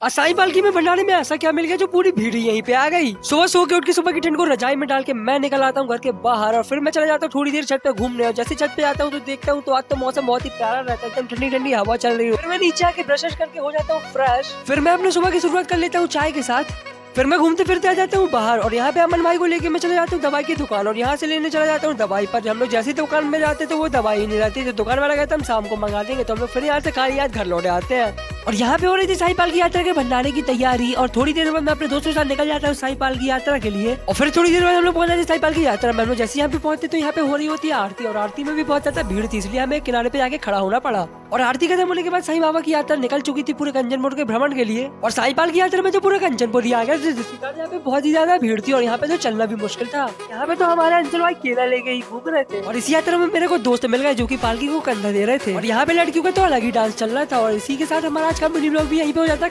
साईं पालकी में भंडारे में ऐसा क्या मिल गया जो पूरी भीड़ ही यहीं पे आ गई। सुबह सो के उठ के सुबह की ठंड को रजाई में डाल के मैं निकल आता हूँ घर के बाहर और फिर मैं चला जाता हूँ थोड़ी देर छत पे घूमने। और जैसे छत पे आता हूँ तो देखता हूँ तो आज तो मौसम बहुत ही प्यारा रहता है, एकदम ठंडी ठंडी हवा चल रही है। फिर मैं नीचे आके ब्रश करके हो जाता हूँ फ्रेश। फिर मैं अपने सुबह की शुरुआत कर लेता हूँ चाय के साथ। फिर मैं घूमते फिरते आ जाता हूँ बाहर और यहाँ पे अमन भाई को लेके मैं चले जाता हूँ दवाई की दुकान और यहाँ से लेने चला जाता हूँ दवाई। पर हम लोग जैसी दुकान में जाते तो वो दवाई ही नहीं रहती, तो दुकान वाला कहता हम शाम को मंगा देंगे। तो हम लोग फिर यहाँ से खाली याद घर लौटे आते हैं। और यहाँ पे हो रही थी साईं पालकी यात्रा के भंडारे की तैयारी और थोड़ी देर बाद मैं अपने दोस्तों के साथ निकल जाता हूँ साईं पालकी यात्रा के लिए। और फिर थोड़ी देर बाद हम लोग पहुंच जाते साईं पालकी यात्रा में। हम लोग जैसे यहाँ पे पहुंचते तो यहाँ पे हो रही होती है आरती और आरती में भी बहुत ज्यादा भीड़ थी, इसलिए हमें किनारे पे जाके खड़ा होना पड़ा। और आरती खत्म होने के बाद साईं बाबा की यात्रा निकल चुकी थी पूरे कंचनपुर के भ्रमण के लिए। और साईं पालकी यात्रा में तो पूरे कंचनपुर ही आ गया, जिसके कारण यहाँ पे बहुत ही ज्यादा भीड़ थी और यहाँ पे तो चलना भी मुश्किल था। यहाँ पे तो हमारे अंचल भाई केला लेके ही घूम रहे थे। और इसी यात्रा में मेरे को दोस्त मिल गए जो की पालकी को कंधा दे रहे थे। और यहाँ पे लड़कियों का तो अलग ही डांस चल रहा था। और इसी के साथ हमारा आज का मिनी ब्लॉग भी यहीं पे हो जाता है